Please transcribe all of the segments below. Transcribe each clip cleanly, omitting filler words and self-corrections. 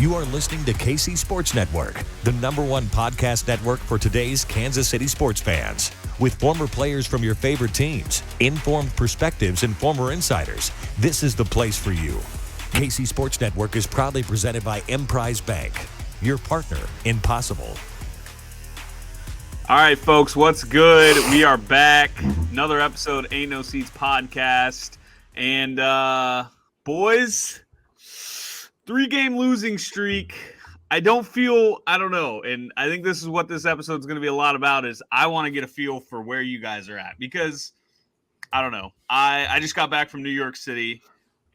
You are listening to KC Sports Network, the #1 podcast network for today's Kansas City sports fans. With former players from your favorite teams, informed perspectives, and former insiders, this is the place for you. KC Sports Network is proudly presented by Emprise Bank, your partner in possible. All right, folks, what's good? We are back. Another episode, Ain't No Seats podcast. And, boys, 3-game losing streak. I don't know. And I think this is what this episode is going to be a lot about is I want to get a feel for where you guys are at because, I don't know. I just got back from New York City.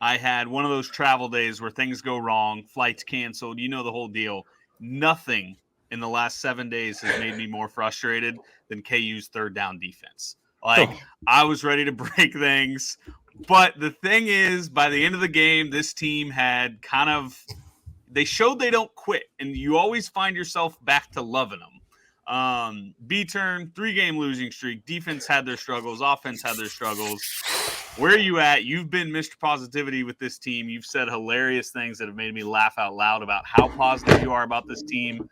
I had one of those travel days where things go wrong, flights canceled, you know the whole deal. Nothing in the last 7 days has made me more frustrated than KU's third down defense. I was ready to break things. But the thing is, by the end of the game, this team had they showed they don't quit. And you always find yourself back to loving them. B-turn, 3-game losing streak. Defense had their struggles. Offense had their struggles. Where are you at? You've been Mr. Positivity with this team. You've said hilarious things that have made me laugh out loud about how positive you are about this team.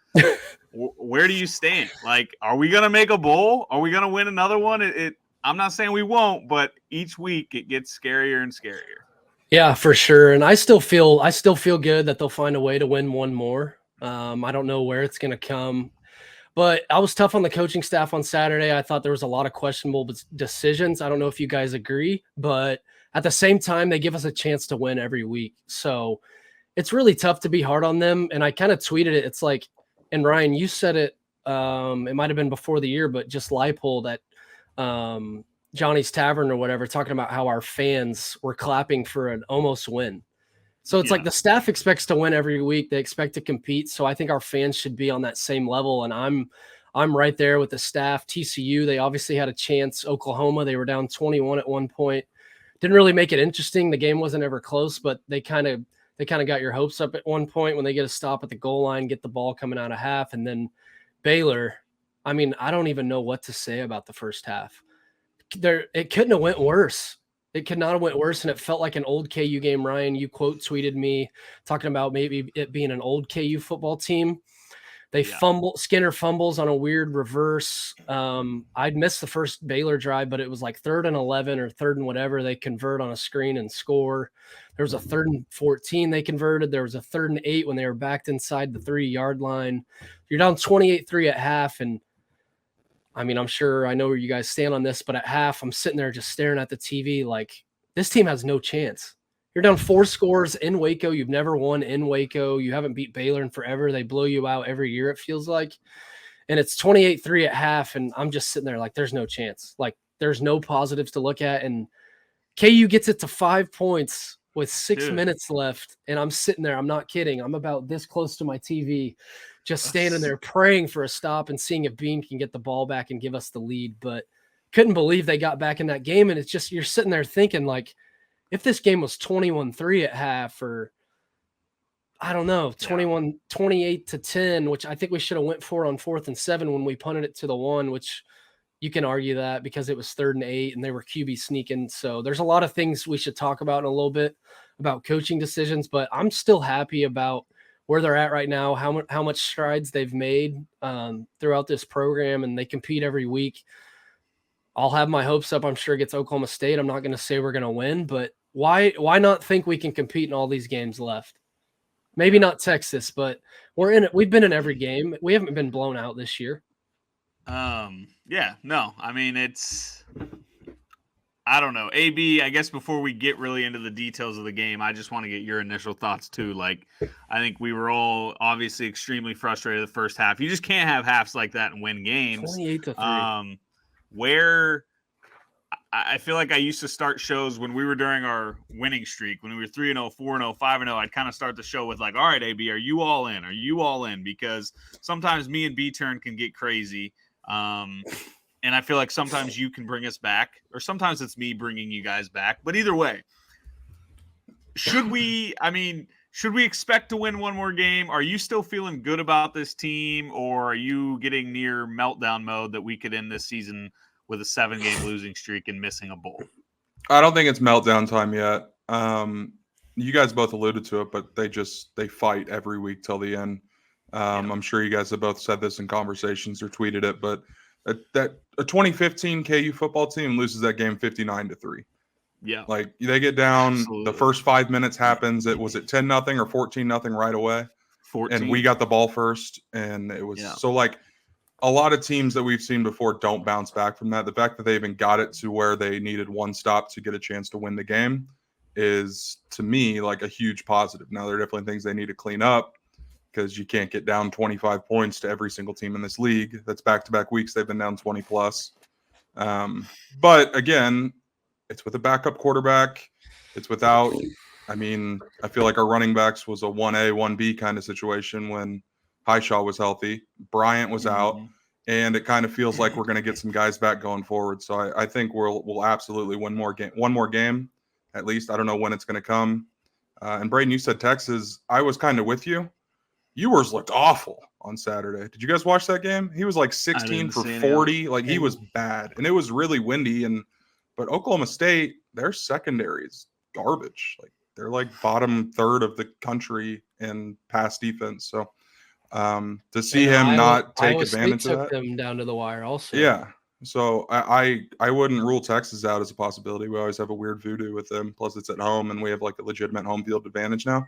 Where do you stand? Are we going to make a bowl? Are we going to win another one? I'm not saying we won't, but each week it gets scarier and scarier. Yeah, for sure. And I still feel good that they'll find a way to win one more. I don't know where it's going to come. But I was tough on the coaching staff on Saturday. I thought there was a lot of questionable decisions. I don't know if you guys agree, but at the same time, they give us a chance to win every week. So it's really tough to be hard on them. And I kind of tweeted it. It's like, and Ryan, you said it, it might have been before the year, but just Leipold at Johnny's Tavern or whatever, talking about how our fans were clapping for an almost win. So it's like the staff expects to win every week. They expect to compete. So I think our fans should be on that same level. And I'm right there with the staff. TCU, they obviously had a chance. Oklahoma, they were down 21 at one point. Didn't really make it interesting. The game wasn't ever close, but they kind of got your hopes up at one point when they get a stop at the goal line, get the ball coming out of half. And then Baylor, I don't even know what to say about the first half. It couldn't have went worse. It could not have went worse, and it felt like an old KU game. Ryan, you quote tweeted me talking about maybe it being an old KU football team. Skinner fumbles on a weird reverse. I'd missed the first Baylor drive, but it was like 3rd and 11 or 3rd and whatever. They convert on a screen and score. There was a 3rd and 14 they converted. There was a 3rd and 8 when they were backed inside the 3-yard line. You're down 28-3 at half, and I'm sure I know where you guys stand on this, but at half, I'm sitting there just staring at the TV like, this team has no chance. You're down 4 scores in Waco. You've never won in Waco. You haven't beat Baylor in forever. They blow you out every year, it feels like. And it's 28-3 at half, and I'm just sitting there like, there's no chance. Like, there's no positives to look at. And KU gets it to 5 points with 6 minutes left, and I'm sitting there. I'm not kidding. I'm about this close to my TV, just standing there praying for a stop and seeing if Beam can get the ball back and give us the lead. But couldn't believe they got back in that game. And it's just, you're sitting there thinking, like, if this game was 21-3 at half, or I don't know, 28-10, which I think we should have went for on 4th and 7 when we punted it to the 1, which you can argue that because it was 3rd and 8 and they were QB sneaking. So there's a lot of things we should talk about in a little bit about coaching decisions, but I'm still happy about where they're at right now, how much strides they've made throughout this program, and they compete every week. I'll have my hopes up. I'm sure it gets Oklahoma State. I'm not going to say we're going to win, but why not think we can compete in all these games left? Maybe not Texas, but we're in it. We've been in every game. We haven't been blown out this year. I don't know. AB, I guess before we get really into the details of the game, I just want to get your initial thoughts too. Like, I think we were all obviously extremely frustrated the first half. You just can't have halves like that and win games. 28-3. Where I feel like I used to start shows when we were during our winning streak, when we were 3-0, 4-0, 5-0, I'd kind of start the show with like, all right, AB, are you all in? Are you all in? Because sometimes me and B-turn can get crazy. And I feel like sometimes you can bring us back, or sometimes it's me bringing you guys back. But either way, should we expect to win one more game? Are you still feeling good about this team, or are you getting near meltdown mode that we could end this season with a 7-game losing streak and missing a bowl? I don't think it's meltdown time yet. you guys both alluded to it, but they fight every week till the end. I'm sure you guys have both said this in conversations or tweeted it, but a 2015 KU football team loses that game 59-3. Yeah. Like they get down, Absolutely. the first 5 minutes happens. It was 10-0 or 14-0 right away. 14. And we got the ball first. And it was so like a lot of teams that we've seen before don't bounce back from that. The fact that they even got it to where they needed one stop to get a chance to win the game is, to me, like a huge positive. Now, there are definitely things they need to clean up because you can't get down 25 points to every single team in this league. That's back-to-back weeks they've been down 20 plus. But again, it's with a backup quarterback. It's without, I feel like our running backs was a 1A, 1B kind of situation when Highshaw was healthy. Bryant was out. And it kind of feels like we're going to get some guys back going forward. So I think we'll absolutely win one more game, at least. I don't know when it's going to come. And Braiden, you said Texas. I was kind of with you. Ewers looked awful on Saturday. Did you guys watch that game? He was like 16 for 40. Like he was bad. And it was really windy. But Oklahoma State, their secondary is garbage. Like they're like bottom third of the country in pass defense. So to see him not take advantage of that, them down to the wire also. Yeah. So I wouldn't rule Texas out as a possibility. We always have a weird voodoo with them. Plus it's at home and we have like a legitimate home field advantage now.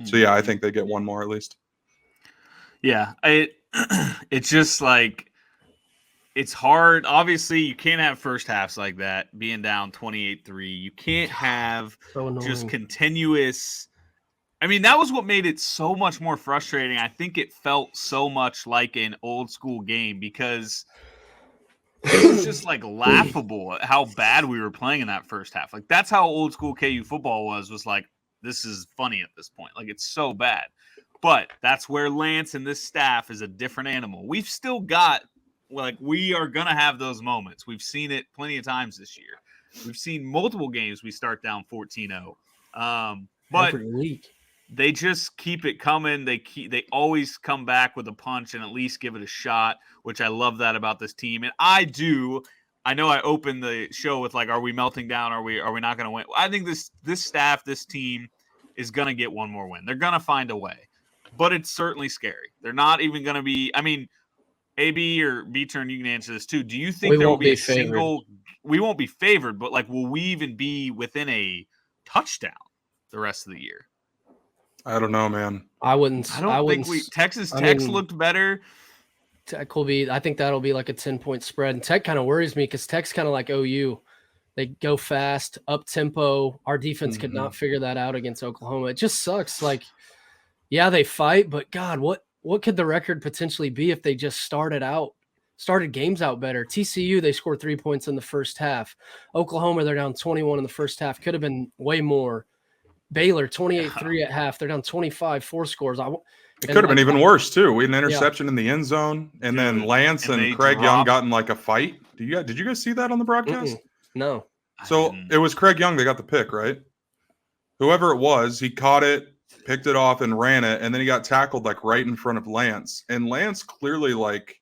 So yeah, I think they get one more at least. Yeah. It's just like, it's hard. Obviously, you can't have first halves like that, being down 28-3. You can't have just continuous. That was what made it so much more frustrating. I think it felt so much like an old school game because it was just like laughable at how bad we were playing in that first half. Like that's how old school KU football was like, this is funny at this point. Like it's so bad. But that's where Lance and this staff is a different animal. We've still got, like, we are going to have those moments. We've seen it plenty of times this year. We've seen multiple games we start down 14-0. But every week. They just keep it coming. They always come back with a punch and at least give it a shot, which I love that about this team. And I know I opened the show with like, are we melting down? Are we not going to win? I think this staff, this team is going to get one more win. They're going to find a way, but it's certainly scary. They're not even going to be, AB or B-Turn, you can answer this too. Do you think there will be we won't be favored, but like, will we even be within a touchdown the rest of the year? I don't know, man. I don't think Texas Tech looked better. Tech will be, I think that'll be like a 10-point spread. And Tech kind of worries me because Tech's kind of like OU. They go fast, up tempo. Our defense could not figure that out against Oklahoma. It just sucks. Like, yeah, they fight, but God, what could the record potentially be if they just started games out better? TCU, they scored 3 points in the first half. Oklahoma, they're down 21 in the first half. Could have been way more. Baylor, 28-3 at half. They're down 25, 4 scores. It could have been even worse, too. We had an interception in the end zone, and then Lance and Craig Young got in like a fight. Did you guys see that on the broadcast? No. So it was Craig Young that got the pick, right? Whoever it was, he caught it, picked it off, and ran it, and then he got tackled like right in front of Lance. And Lance clearly like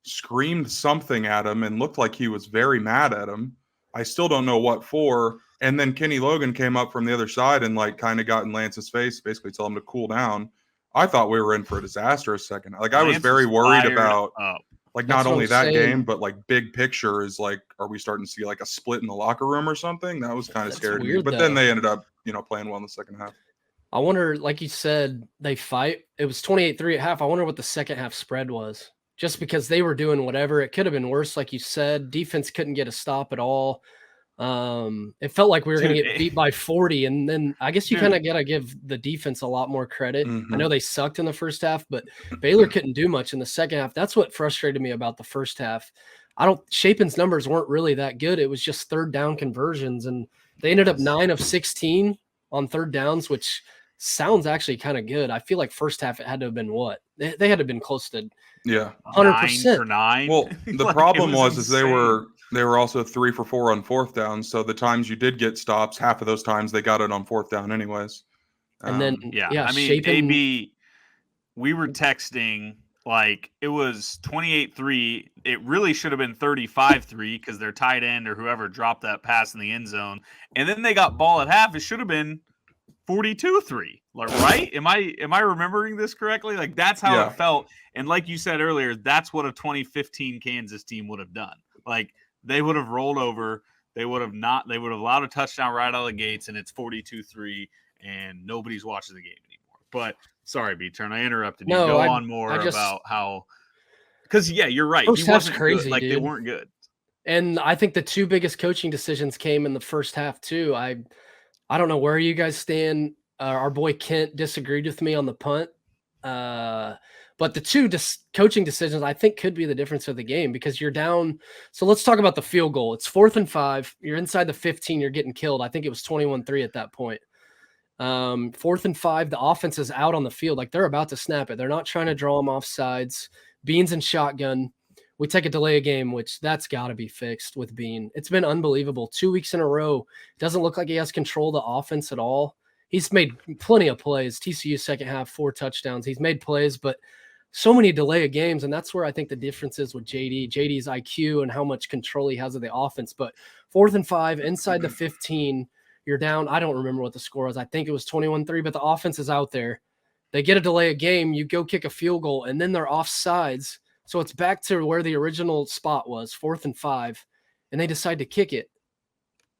screamed something at him and looked like he was very mad at him. I still don't know what for. And then Kenny Logan came up from the other side and like kind of got in Lance's face, basically tell him to cool down. I thought we were in for a disastrous second. Like I was very worried about like not only that game, but like big picture is like, are we starting to see like a split in the locker room or something? That was kind of scary to me. But then they ended up, playing well in the second half. I wonder, like you said, they fight. It was 28-3 at half. I wonder what the second half spread was. Just because they were doing whatever. It could have been worse, like you said. Defense couldn't get a stop at all. It felt like we were going to get beat by 40, and then I guess you kind of got to give the defense a lot more credit. I know they sucked in the first half, but Baylor couldn't do much in the second half. That's what frustrated me about the first half. Shapen's numbers weren't really that good. It was just third down conversions, and they ended up 9 of 16 on third downs, which sounds actually kind of good. I feel like first half it had to have been what? They had to have been close to 100%. 9 for 9. Well, the problem was they were also 3 for 4 on fourth down. So the times you did get stops, half of those times they got it on fourth down anyways. And then Shapen, AB, we were texting like it was 28-3. It really should have been 35-3 because their tight end or whoever dropped that pass in the end zone. And then they got ball at half. It should have been 42-3. Like, right? Am I remembering this correctly? Like, that's how it felt. And like you said earlier, that's what a 2015 Kansas team would have done. Like, they would have rolled over. They would have allowed a touchdown right out of the gates, and it's 42-3, and nobody's watching the game anymore. But sorry, B-Turn, I interrupted you. No, Go on more about how – because, yeah, you're right. First He wasn't crazy, good. Like, dude. they weren't good. And I think the two biggest coaching decisions came in the first half, too. I don't know where you guys stand. Our boy Kent disagreed with me on the punt. But the two coaching decisions, I think, could be the difference of the game because you're down. So let's talk about the field goal. It's 4th and 5. You're inside the 15. You're getting killed. I think it was 21-3 at that point. 4th and 5. The offense is out on the field. Like, they're about to snap it. They're not trying to draw them off sides. Beans and shotgun. We take a delay of game, which that's got to be fixed with Bean. It's been unbelievable. 2 weeks in a row. Doesn't look like he has control of the offense at all. He's made plenty of plays. TCU second half, 4 touchdowns. He's made plays, but so many delay of games, and that's where I think the difference is with JD. JD's IQ and how much control he has of the offense. But 4th and 5, inside the 15, you're down. I don't remember what the score was. I think it was 21-3, but the offense is out there. They get a delay of game. You go kick a field goal, and then they're off sides. So it's back to where the original spot was, 4th and 5, and they decide to kick it.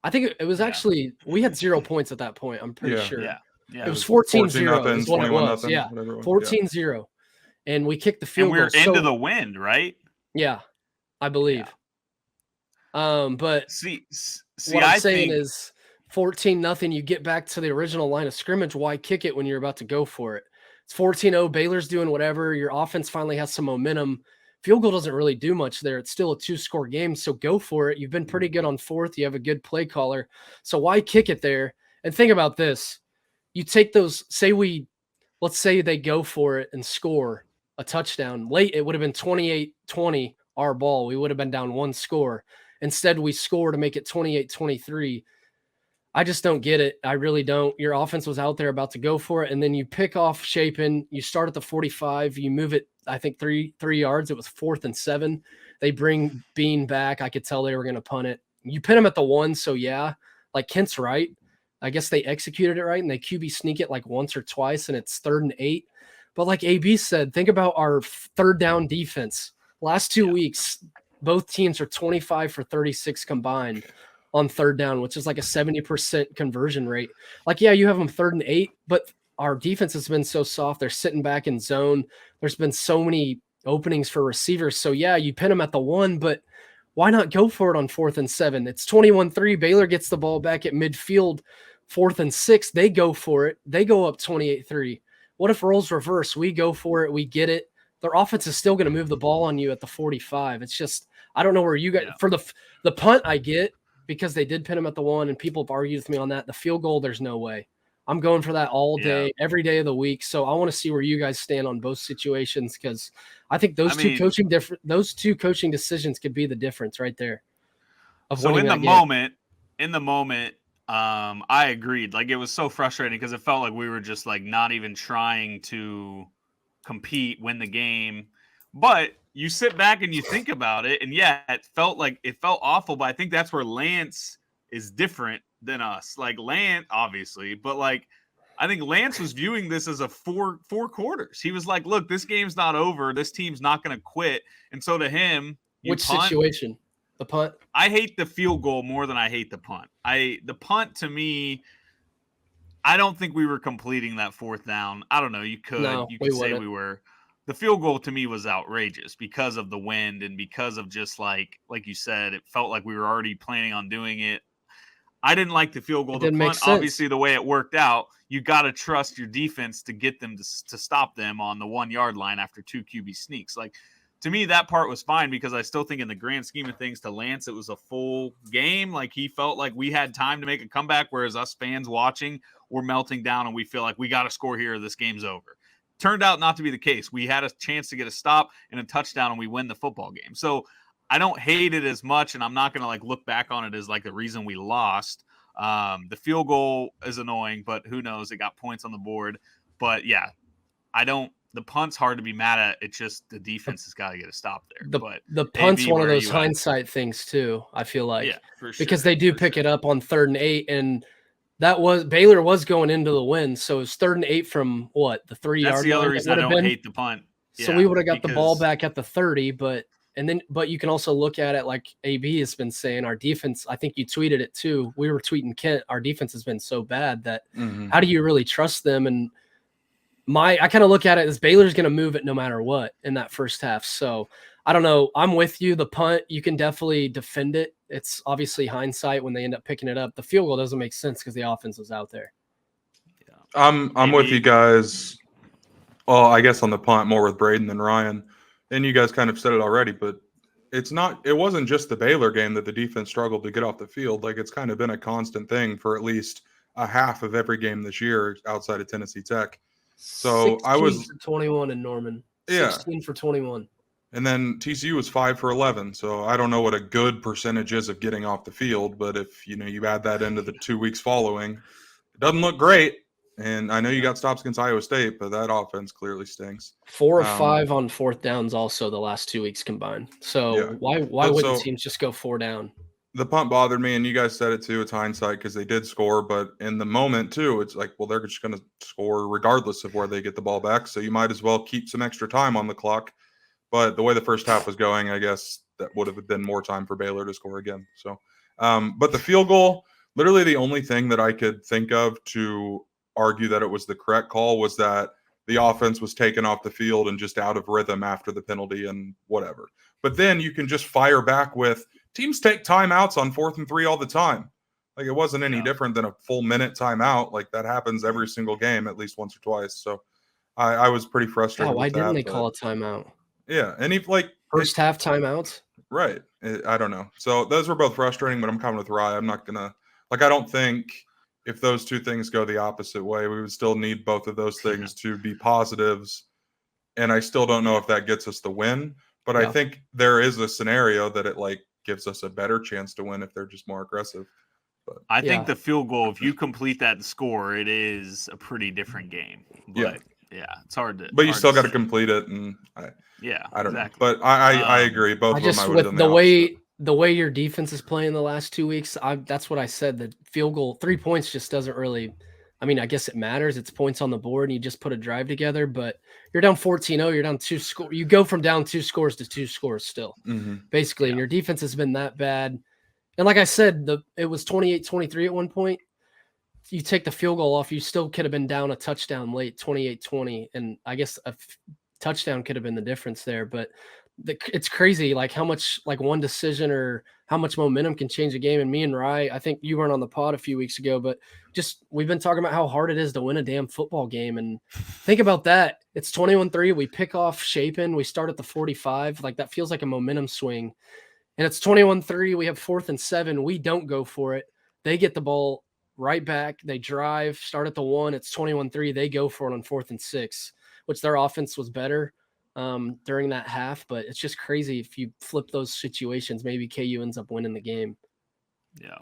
I think it was actually – we had 0 points at that point, I'm pretty sure. Yeah. It was 14-0 is what it was. Nothing, yeah, 14-0. And we kicked the field goal. And we're into the wind, wind, right? Yeah, I believe. Yeah. But see, what I'm saying is 14-0, you get back to the original line of scrimmage. Why kick it when you're about to go for it? It's 14-0. Baylor's doing whatever. Your offense finally has some momentum. Field goal doesn't really do much there. It's still a 2-score game, so go for it. You've been pretty good on 4th. You have a good play caller. So why kick it there? And think about this. You take those, let's say they go for it and score a touchdown. Late, it would have been 28-20, our ball. We would have been down 1 score. Instead, we score to make it 28-23. I just don't get it. I really don't. Your offense was out there about to go for it, and then you pick off Chapin. You start at the 45. You move it, I think, 3 yards. It was 4th and 7. They bring Bean back. I could tell they were going to punt it. You pin him at the 1, so yeah. Like, Kent's right. I guess they executed it right, and they QB sneak it like once or twice, and it's 3rd and 8. But like AB said, think about our 3rd down defense. Last 2 weeks, both teams are 25 for 36 combined on 3rd down, which is like a 70% conversion rate. Like, yeah, you have them 3rd and 8, but our defense has been so soft. They're sitting back in zone. There's been so many openings for receivers. So, yeah, you pin them at the 1, but why not go for it on 4th and 7? It's 21-3. Baylor gets the ball back at midfield, 4th and 6. They go for it. They go up 28-3. What if roles reverse? We go for it. We get it. Their offense is still going to move the ball on you at the 45. It's just, I don't know where you got for the punt. I get because they did pin him at the 1, and people have argued with me on that. The field goal, there's no way. I'm going for that all day, every day of the week. So I want to see where you guys stand on both situations because I think those two coaching decisions could be the difference right there. So in the moment, I agreed. Like, it was so frustrating because it felt like we were just like not even trying to compete, win the game. But you sit back and you think about it, and yeah, it felt awful. But I think that's where Lance is different than us. Like, Lance, obviously, but like I think Lance was viewing this as a four quarters. He was like, "Look, this game's not over. This team's not going to quit." And so to him, situation? The punt? I hate the field goal more than I hate the punt. The punt, to me, I don't think we were completing that 4th down. I don't know. You could say we were. The field goal to me was outrageous because of the wind and because of just like you said, it felt like we were already planning on doing it. I didn't like the field goal. The punt, obviously, the way it worked out, you got to trust your defense to get them to stop them on the 1 yard line after 2 QB sneaks. Like, to me, that part was fine because I still think in the grand scheme of things to Lance, it was a full game. Like, he felt like we had time to make a comeback, whereas us fans watching, we're melting down and we feel like we got to score here or this game's over. Turned out not to be the case. We had a chance to get a stop and a touchdown and we win the football game. So I don't hate it as much, and I'm not going to like look back on it as like the reason we lost. The field goal is annoying, but who knows? It got points on the board. But yeah, the punt's hard to be mad at. It's just the defense has got to get a stop there. The punt's one of those hindsight things too, I feel like. Yeah, for sure. Because they do pick it up on 3rd and 8, and Baylor was going into the win, so it was 3rd and 8 from the 3-yard line. That's the other reason I don't hate the punt. So we would have got the ball back at the 30, but you can also look at it like AB has been saying, our defense, I think you tweeted it too. We were tweeting Kent, our defense has been so bad that how do you really trust them? And I kind of look at it as Baylor's going to move it no matter what in that first half. So I don't know. I'm with you. The punt, you can definitely defend it. It's obviously hindsight when they end up picking it up. The field goal doesn't make sense because the offense was out there. Yeah. I'm with you guys. Well, I guess on the punt more with Braiden than Ryan. And you guys kind of said it already, but it wasn't just the Baylor game that the defense struggled to get off the field. Like, it's kind of been a constant thing for at least a half of every game this year outside of Tennessee Tech. So I was for 21 in Norman. 16 for 21. And then TCU was 5 for 11. So I don't know what a good percentage is of getting off the field, but if you add that into the 2 weeks following, it doesn't look great. And I know you got stops against Iowa State, but that offense clearly stinks. 4 of 5 on 4th downs also the last 2 weeks combined. So why wouldn't teams just go 4 down? The punt bothered me, and you guys said it too. It's hindsight because they did score, but in the moment too, it's like, well, they're just going to score regardless of where they get the ball back. So you might as well keep some extra time on the clock. But the way the first half was going, I guess that would have been more time for Baylor to score again. So, but the field goal, literally the only thing that I could think of to argue that it was the correct call was that the offense was taken off the field and just out of rhythm after the penalty and whatever. But then you can just fire back with teams take timeouts on 4th and 3 all the time. Like, it wasn't any different than a full minute timeout. Like, that happens every single game, at least once or twice. So I was pretty frustrated. Why didn't they call a timeout? Yeah. And first half timeouts. Right. I don't know. So those were both frustrating, but I'm coming with Rye. I'm not going to I don't think if those two things go the opposite way, we would still need both of those things to be positives. And I still don't know if that gets us the win, but I think there is a scenario that it gives us a better chance to win if they're just more aggressive. But I think the field goal, if you complete that score, it is a pretty different game. But it's hard to. But you still got to complete it, and I don't know. But I agree. Both of them, I would have done the opposite. The way your defense is playing the last 2 weeks, that's what I said. The field goal, 3 points just doesn't really – I mean, I guess it matters. It's points on the board, and you just put a drive together. But you're down 14-0. You're down 2 scores. You go from down 2 scores to 2 scores still, basically. And your defense has been that bad. And like I said, it was 28-23 at one point. You take the field goal off, you still could have been down a touchdown late, 28-20. And I guess a touchdown could have been the difference there. But it's crazy, how much one decision or how much momentum can change a game. And me and Rye, I think you weren't on the pod a few weeks ago, but we've been talking about how hard it is to win a damn football game. And think about that. It's 21-3. We pick off Chapin. We start at the 45. That feels like a momentum swing. And it's 21-3. We have 4th and 7. We don't go for it. They get the ball right back. They drive, start at the 1. It's 21-3. They go for it on 4th and 6, which their offense was better during that half. But it's just crazy. If you flip those situations, maybe KU ends up winning the game. Yeah.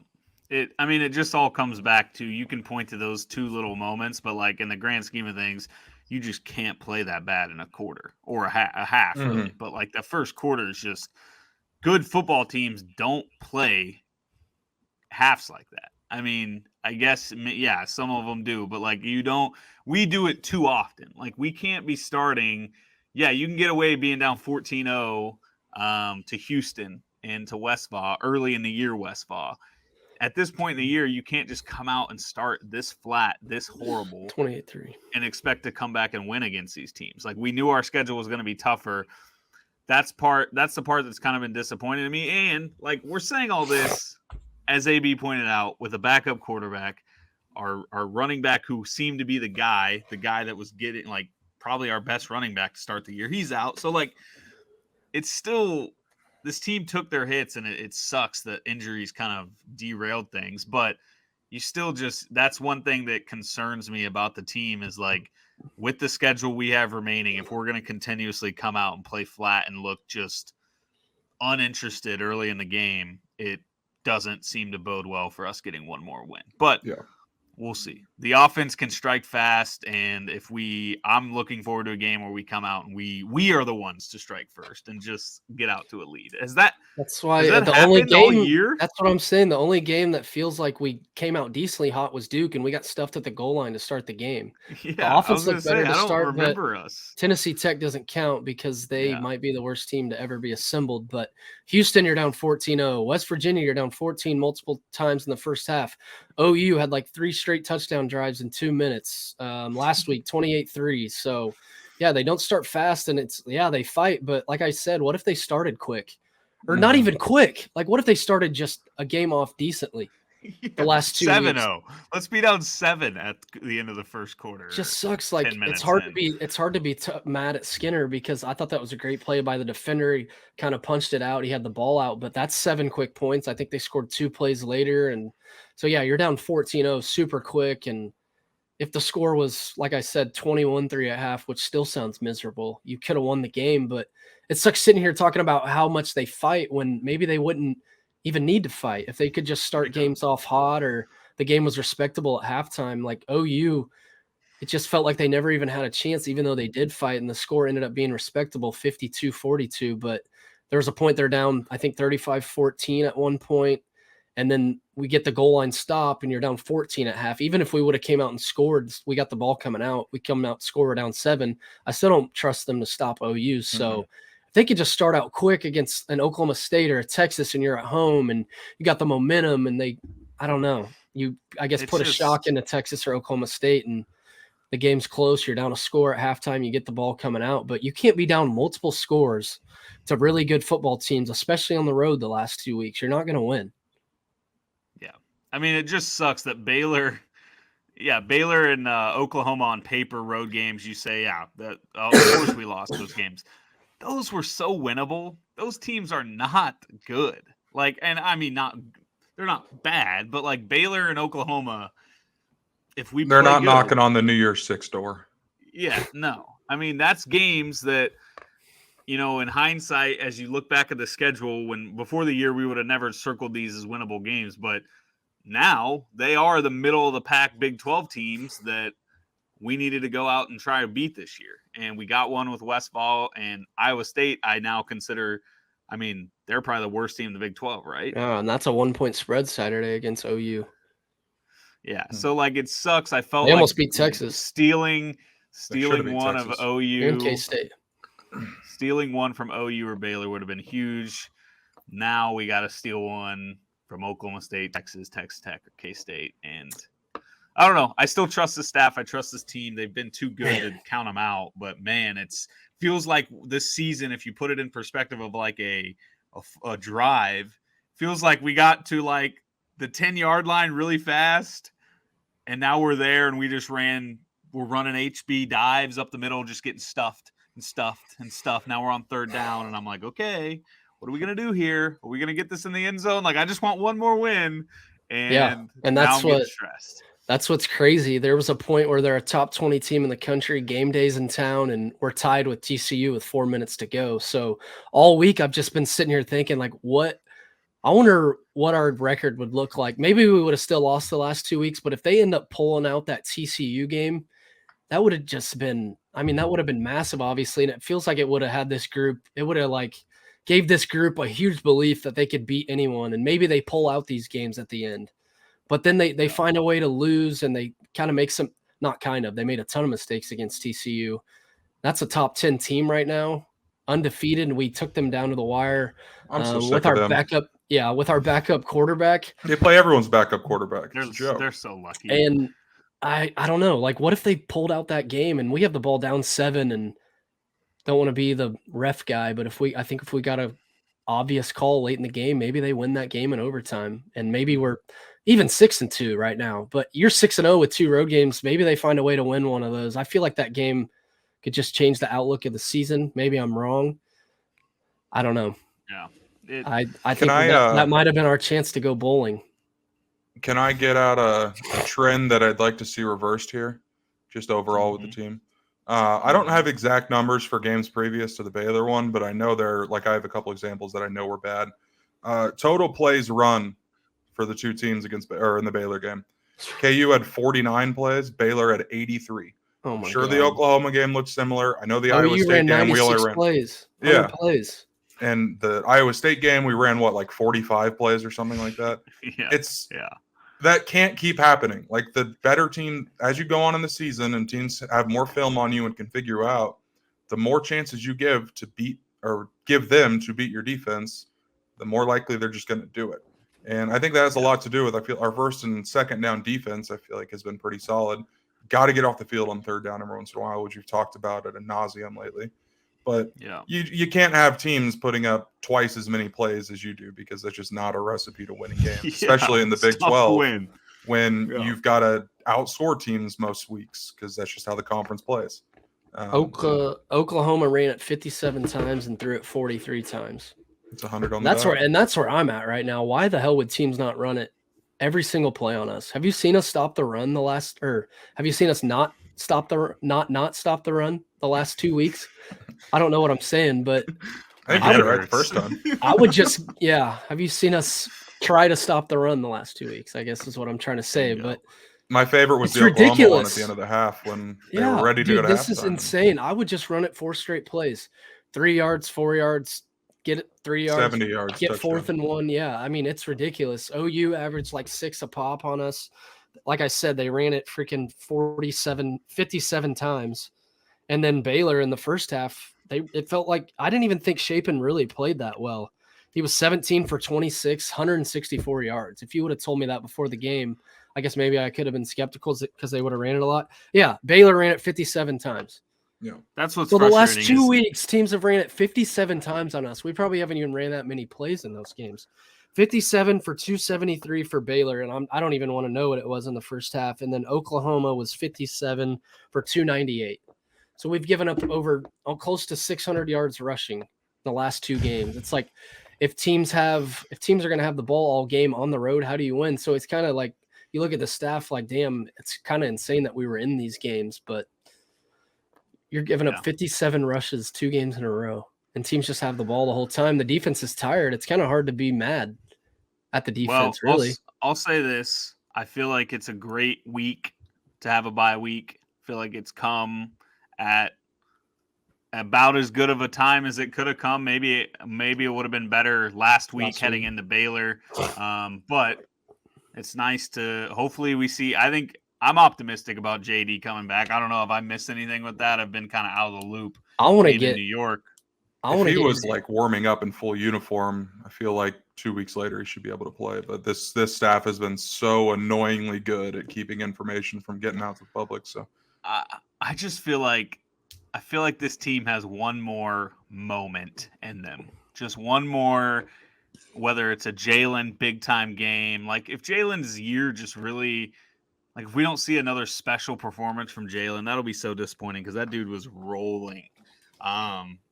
It just all comes back to, you can point to those 2 little moments, but in the grand scheme of things, you just can't play that bad in a quarter or a half really. But the first quarter is just, good football teams don't play halves like that. I mean, I guess, some of them do, but we do it too often. We can't be starting. Yeah, you can get away being down 14-0 to Houston and to Westphal early in the year, Westphal. At this point in the year, you can't just come out and start this flat, this horrible 28-3 and expect to come back and win against these teams. We knew our schedule was going to be tougher. That's the part that's kind of been disappointing to me. And we're saying all this, as AB pointed out, with a backup quarterback, our running back who seemed to be the guy that was getting probably our best running back to start the year. He's out. So it's still, this team took their hits, and it sucks that injuries kind of derailed things, but you still that's one thing that concerns me about the team is with the schedule we have remaining, if we're going to continuously come out and play flat and look just uninterested early in the game, it doesn't seem to bode well for us getting one more win. But we'll see. The offense can strike fast, and I'm looking forward to a game where we come out and we are the ones to strike first and just get out to a lead. That's why has that the only happened all game. year? That's what I'm saying. The only game that feels like we came out decently hot was Duke, and we got stuffed at the goal line to start the game. Yeah, The offense I looked better to don't start, but remember us. Tennessee Tech doesn't count because they might be the worst team to ever be assembled. But Houston, you're down 14-0. West Virginia, you're down 14 multiple times in the first half. OU had like 3 straight touchdown drives in 2 minutes. Last week, 28 threes. So, yeah, they don't start fast, and they fight. But like I said, what if they started quick? Or not even quick. Like, what if they started just a game off decently? The last 2 weeks. 7-0. Let's be down 7 at the end of the first quarter. Just sucks. Like, it's hard to be mad at Skinner because I thought that was a great play by the defender. He kind of punched it out. He had the ball out, but that's 7 quick points. I think they scored 2 plays later. And so, yeah, you're down 14-0 super quick. And if the score was, like I said, 21-3 at half, which still sounds miserable, you could have won the game. But it sucks sitting here talking about how much they fight when maybe they wouldn't even need to fight. If they could just start games off hot or the game was respectable at halftime, like OU, it just felt like they never even had a chance, even though they did fight, and the score ended up being respectable, 52-42. But there was a point they're down, I think 35-14 at one point, and then we get the goal line stop, and you're down 14 at half. Even if we would have came out and scored, we got the ball coming out, we come out, score, we're down 7. I still don't trust them to stop OU. So they could just start out quick against an Oklahoma State or a Texas and you're at home and you got the momentum and I don't know. I guess put a shock into Texas or Oklahoma State and the game's close. You're down a score at halftime. You get the ball coming out, but you can't be down multiple scores to really good football teams, especially on the road the last 2 weeks. You're not going to win. Yeah. I mean, it just sucks that Baylor and Oklahoma on paper road games, you say, of course we lost those games. Those were so winnable. Those teams are not good. Like, and I mean, they're not bad, but like Baylor and Oklahoma, they're not knocking on the New Year's Six door. Yeah, no. I mean, that's games that, in hindsight, as you look back at the schedule, before the year we would have never circled these as winnable games, but now they are the middle of the pack Big 12 teams that we needed to go out and try to beat this year. And we got one with Westfall and Iowa State. I now consider, they're probably the worst team in the Big 12, right? Yeah, and that's a 1-point spread Saturday against OU. Yeah, so like it sucks. I felt they almost beat Texas. Stealing one Texas. of OU. And K-State. Stealing one from OU or Baylor would have been huge. Now we got to steal one from Oklahoma State, Texas Tech, or K-State, and I don't know. I still trust the staff. I trust this team. They've been too good to count them out. But, man, it feels like this season, if you put it in perspective of like a drive, feels like we got to like the 10-yard line really fast, and now we're there and we're running HB dives up the middle, just getting stuffed. Now we're on 3rd down, and I'm like, okay, what are we going to do here? Are we going to get this in the end zone? Like, I just want one more win. And that's what stressed. That's what's crazy. There was a point where they're a top 20 team in the country, game days in town, and we're tied with TCU with 4 minutes to go. So all week I've just been sitting here thinking, like, I wonder what our record would look like. Maybe we would have still lost the last 2 weeks, but if they end up pulling out that TCU game, that would have just been, that would have been massive, obviously. And it feels like it would have had this group, it would have gave this group a huge belief that they could beat anyone. And maybe they pull out these games at the end. But then they find a way to lose, and they kind of make they made a ton of mistakes against TCU. That's a top 10 team right now, undefeated, and we took them down to the wire with our backup. Yeah, with our backup quarterback. They play everyone's backup quarterback. They're so lucky. And I don't know, like, what if they pulled out that game and we have the ball down 7 and don't want to be the ref guy, but if we got a obvious call late in the game, maybe they win that game in overtime, and maybe we're even 6-2 right now, but you're 6-0 with 2 road games. Maybe they find a way to win one of those. I feel like that game could just change the outlook of the season. Maybe I'm wrong. I don't know. Yeah. I think that might have been our chance to go bowling. Can I get out a trend that I'd like to see reversed here, just overall with the team? I don't have exact numbers for games previous to the Baylor one, but I know I have a couple examples that I know were bad. Total plays run for the 2 teams in the Baylor game. KU had 49 plays. Baylor had 83. Oh my Sure, God. the Oklahoma game looked similar. I know the Iowa you State ran game we only 96 ran plays. Yeah. plays. And the Iowa State game, we ran like 45 plays or something like that. That can't keep happening. Like the better team, as you go on in the season and teams have more film on you and can figure you out, the more chances you give them to beat your defense, the more likely they're just going to do it. And I think that has a lot to do with, I feel our first and second down defense, I feel like has been pretty solid. Got to get off the field on third down every once in a while, which we've talked about ad nauseum lately. But you can't have teams putting up twice as many plays as you do, because that's just not a recipe to winning games, especially in the Big 12 when you've got to outscore teams most weeks, because that's just how the conference plays. Oklahoma ran it 57 times and threw it 43 times. It's 100 on the that's where I'm at right now. Why the hell would teams not run it every single play on us? Have you seen us stop the run have you seen us not stop the run the last 2 weeks? I don't know what I'm saying, but I think you right the first time. I would just have you seen us try to stop the run the last 2 weeks? I guess is what I'm trying to say. But my favorite was the Oklahoma one at the end of the half when they were ready to go to halftime. This is insane. I would just run it 4 straight plays, 3 yards, 4 yards, get it 3 yards, 70 yards, get touchdown. 4th and 1. Yeah, I mean, it's ridiculous. OU averaged like 6 a pop on us. Like I said, they ran it freaking 57 times. And then Baylor in the first half, it felt like I didn't even think Shapen really played that well. He was 17 for 26, 164 yards. If you would have told me that before the game, I guess maybe I could have been skeptical because they would have ran it a lot. Yeah, Baylor ran it 57 times. Yeah, that's what's so the last 2 weeks, teams have ran it 57 times on us. We probably haven't even ran that many plays in those games. 57 for 273 for Baylor, and I don't even want to know what it was in the first half. And then Oklahoma was 57 for 298. So we've given up close to 600 yards rushing the last 2 games. It's like if teams are going to have the ball all game on the road, how do you win? So it's kind of like you look at the staff like, damn, it's kind of insane that we were in these games, but you're giving up 57 rushes 2 games in a row, and teams just have the ball the whole time. The defense is tired. It's kind of hard to be mad at the defense, really. I'll say this. I feel like it's a great week to have a bye week. I feel like it's come at about as good of a time as it could have come. Maybe it would have been better last week heading into Baylor. But it's nice to hopefully we see. I think I'm optimistic about JD coming back. I don't know if I missed anything with that. I've been kind of out of the loop. I want to get New York. If he was like warming up in full uniform, I feel like 2 weeks later he should be able to play. But this staff has been so annoyingly good at keeping information from getting out to the public. So I just feel like this team has one more moment in them. Just one more, whether it's a Jalen big time game. Like if Jalen's year just really, like if we don't see another special performance from Jalen, that'll be so disappointing because that dude was rolling.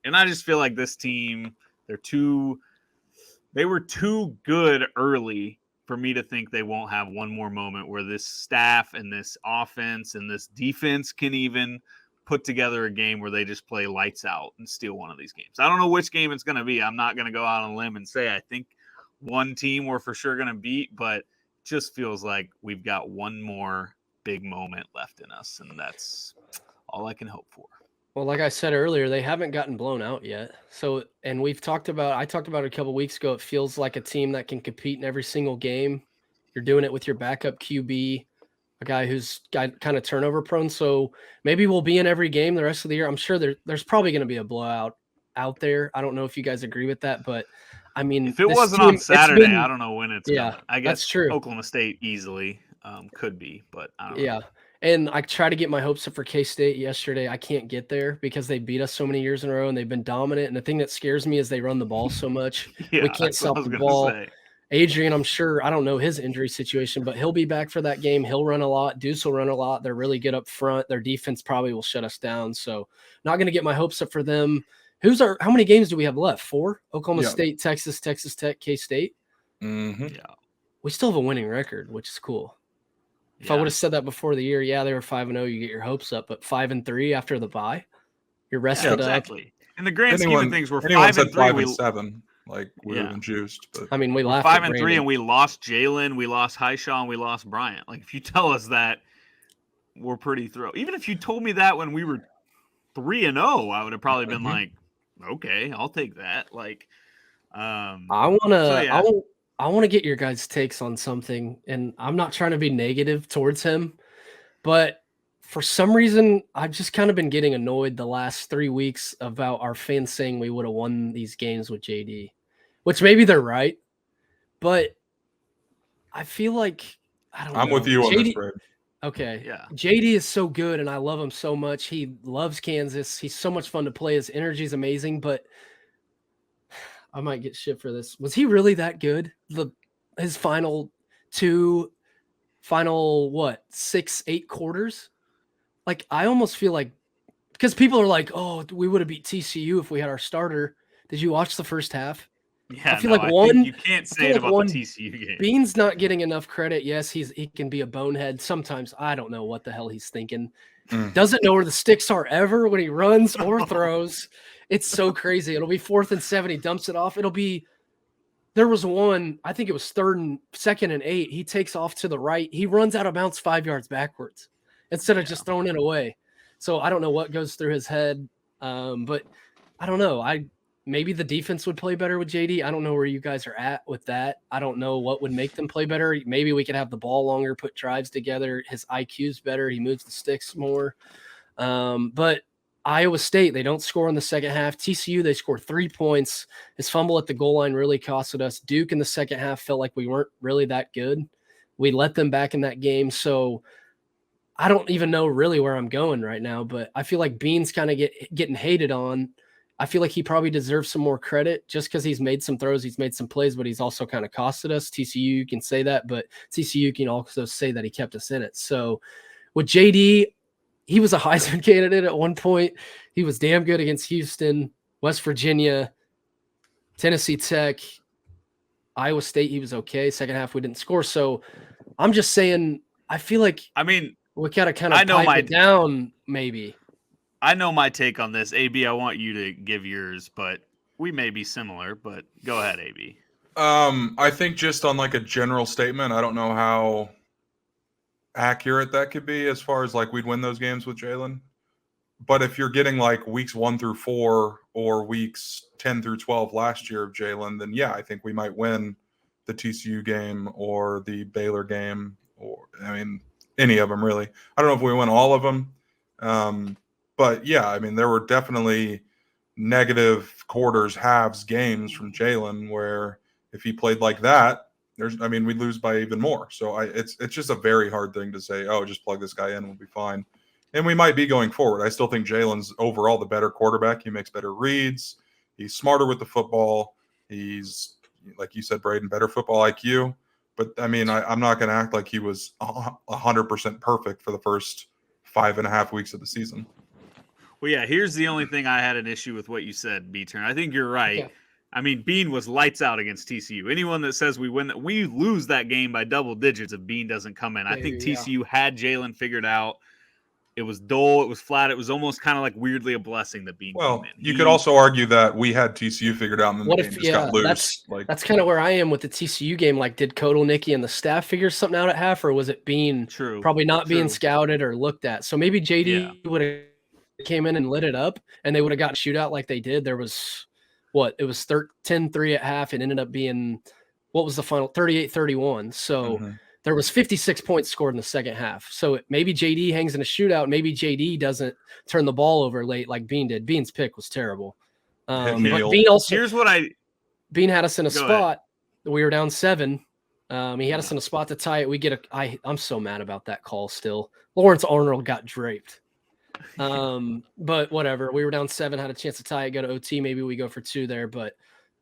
And I just feel like this team, they were too good early for me to think they won't have one more moment where this staff and this offense and this defense can even put together a game where they just play lights out and steal one of these games. I don't know which game it's going to be. I'm not going to go out on a limb and say I think one team we're for sure going to beat, but it just feels like we've got one more big moment left in us, and that's all I can hope for. Well, like I said earlier, they haven't gotten blown out yet. So, and I talked about it a couple weeks ago. It feels like a team that can compete in every single game. You're doing it with your backup QB, a guy who's kind of turnover prone. So maybe we'll be in every game the rest of the year. I'm sure there's probably going to be a blowout out there. I don't know if you guys agree with that, but I mean, if it wasn't on Saturday, I don't know when it's going. I guess that's true. Oklahoma State easily could be, but I don't know. Yeah. And I tried to get my hopes up for K-State yesterday. I can't get there because they beat us so many years in a row and they've been dominant. And the thing that scares me is they run the ball so much. We can't stop the ball. Adrian, I'm sure, I don't know his injury situation, but he'll be back for that game. He'll run a lot. Deuce will run a lot. They're really good up front. Their defense probably will shut us down. So not going to get my hopes up for them. How many games do we have left? 4? Oklahoma State, Texas Tech, K-State. Mm-hmm. Yeah. We still have a winning record, which is cool. If I would have said that before the year, they were 5-0, you get your hopes up. But 5-3 after the bye, you're rested exactly. In the grand scheme of things, we're 5-3. 5-7. Like we would have been juiced. But I mean, we laughed. 5-3, and we lost Jalen, we lost Highshaw, and we lost Bryant. Like if you tell us that, we're pretty thrilled. Even if you told me that when we were 3-0, I would have probably been like, okay, I'll take that. Like, I want to get your guys' takes on something, and I'm not trying to be negative towards him, but for some reason, I've just kind of been getting annoyed the last 3 weeks about our fans saying we would have won these games with JD, which maybe they're right, but I feel like I'm with you on this, Brad. Okay. Yeah. JD is so good, and I love him so much. He loves Kansas. He's so much fun to play. His energy is amazing, but I might get shit for this. Was he really that good? His final 6, 8 quarters? Like, I almost feel like, because people are like, oh, we would have beat TCU if we had our starter. Did you watch the first half? Yeah, I feel like you can't say it about the TCU game. Bean's not getting enough credit. Yes, he can be a bonehead. Sometimes I don't know what the hell he's thinking. Doesn't know where the sticks are ever when he runs or throws. It's so crazy. It'll be 4th and 7. He dumps it off. There was one, I think it was 2nd and 8. He takes off to the right. He runs out of bounds 5 yards backwards instead of just throwing it away. So I don't know what goes through his head. But I don't know. Maybe the defense would play better with JD. I don't know where you guys are at with that. I don't know what would make them play better. Maybe we could have the ball longer, put drives together. His IQ's better. He moves the sticks more. But Iowa State, they don't score in the second half. TCU, they score 3 points. His fumble at the goal line really costed us. Duke in the second half felt like we weren't really that good. We let them back in that game. So I don't even know really where I'm going right now, but I feel like Bean's kind of getting hated on. I feel like he probably deserves some more credit just because he's made some throws, he's made some plays, but he's also kind of costed us. TCU can say that, but TCU can also say that he kept us in it. So with JD, he was a Heisman candidate at one point. He was damn good against Houston, West Virginia, Tennessee Tech, Iowa State. He was okay. Second half, we didn't score. So I'm just saying, I feel like we got to kind of pipe it down maybe. I know my take on this. AB, I want you to give yours, but we may be similar, but go ahead, AB. I think just on like a general statement, I don't know how accurate that could be as far as like we'd win those games with Jalen. But if you're getting like weeks 1 through 4 or weeks 10 through 12 last year of Jalen, then yeah, I think we might win the TCU game or the Baylor game, or any of them really. I don't know if we win all of them. But yeah, there were definitely negative quarters, halves, games from Jalen where if he played like that, we'd lose by even more. So it's just a very hard thing to say, oh, just plug this guy in, we'll be fine. And we might be going forward. I still think Jalen's overall the better quarterback. He makes better reads. He's smarter with the football. He's, like you said, Braiden, better football IQ. But I'm not going to act like he was 100% perfect for the first 5.5 weeks of the season. Well, yeah, here's the only thing I had an issue with what you said, B-Turn. I think you're right. Okay. Bean was lights out against TCU. Anyone that says we lose that game by double digits if Bean doesn't come in. I think TCU had Jalen figured out. It was dull. It was flat. It was almost kind of like weirdly a blessing that Bean came in. You could also argue that we had TCU figured out and then the game just got loose. That's kind of where I am with the TCU game. Like, did Kodal, Nicky, and the staff figure something out at half, or was it Bean probably not being scouted or looked at? So maybe JD would have came in and lit it up, and they would have gotten shootout like they did. There was it was 10-3 at half. It ended up being, what was the final? 38-31. So there was 56 points scored in the second half. So maybe JD hangs in a shootout. Maybe JD doesn't turn the ball over late like Bean did. Bean's pick was terrible. But Bean also, Bean had us in a spot. We were down 7. He had us in a spot to tie it. I'm so mad about that call still. Lawrence Arnold got draped. But whatever. We were down 7, had a chance to tie it, go to OT. Maybe we go for 2 there. But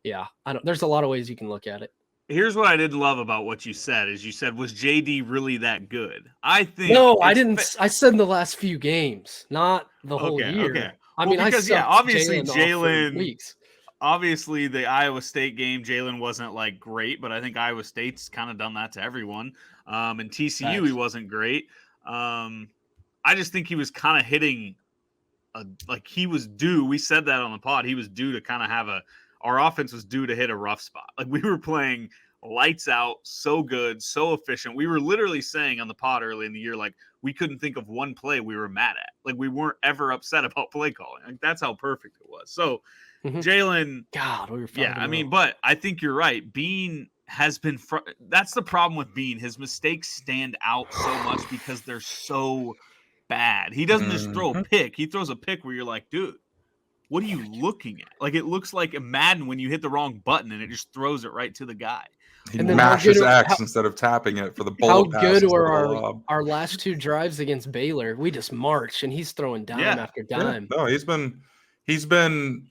yeah, there's a lot of ways you can look at it. Here's what I didn't love about what you said is you said, was JD really that good? I think I didn't. I said in the last few games, not the whole year. Okay. Obviously Jalen. Obviously, the Iowa State game, Jalen wasn't like great, but I think Iowa State's kind of done that to everyone. And TCU, he wasn't great. I just think he was kind of hitting, like he was due. We said that on the pod. He was due to kind of have a our offense was due to hit a rough spot. Like we were playing lights out, so good, so efficient. We were literally saying on the pod early in the year, like we couldn't think of one play we were mad at. Like we weren't ever upset about play calling. Like that's how perfect it was. So Jalen, God, we were but I think you're right. Bean has been that's the problem with Bean. His mistakes stand out so much because they're so bad. He doesn't just throw a pick. He throws a pick where you're like, dude, what are you looking at? Like it looks like a Madden when you hit the wrong button and it just throws it right to the guy. He mashes X instead of tapping it for the bullet pass. How good were our last 2 drives against Baylor? We just marched and he's throwing dime after dime. Yeah. No, he's been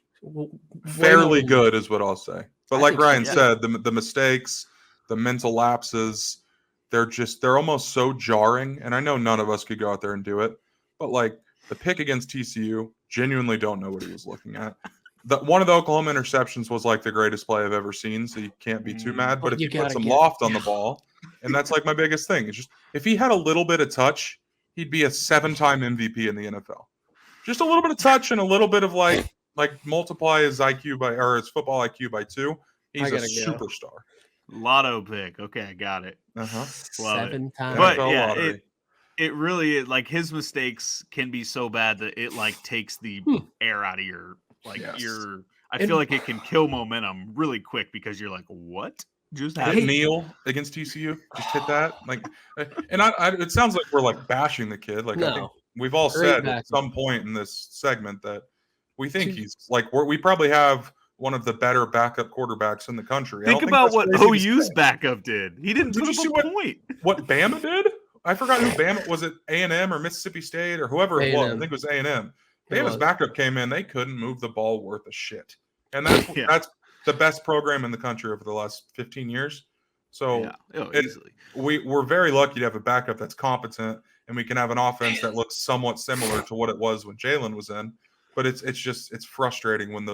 fairly good is what I'll say. But like Ryan said, the mistakes, the mental lapses, they're almost so jarring. And I know none of us could go out there and do it, but like the pick against TCU, genuinely don't know what he was looking at. One of the Oklahoma interceptions was like the greatest play I've ever seen, so you can't be too mad. But if you put some loft on the ball, and that's like my biggest thing, it's just if he had a little bit of touch, he'd be a 7-time MVP in the NFL. Just a little bit of touch and a little bit of like multiply his his football IQ by 2. He's a superstar. Lotto pick. Okay, I got it. 7 times. But yeah, it really is like his mistakes can be so bad that it like takes the air out of your I feel like it can kill momentum really quick because you're like, what just happened? Neil against TCU just hit that and it sounds like we're like bashing the kid. Like I think we've all said at some point in this segment that we think he's like we probably have one of the better backup quarterbacks in the country. Think about what OU's backup did. He didn't put up a point. What Bama did? I forgot who Bama was. It A&M or Mississippi State or whoever it was. I think it was A&M. Bama's backup came in. They couldn't move the ball worth a shit. And that's the best program in the country over the last 15 years. So easily. We're very lucky to have a backup that's competent, and we can have an offense that looks somewhat similar to what it was when Jalen was in. But it's frustrating when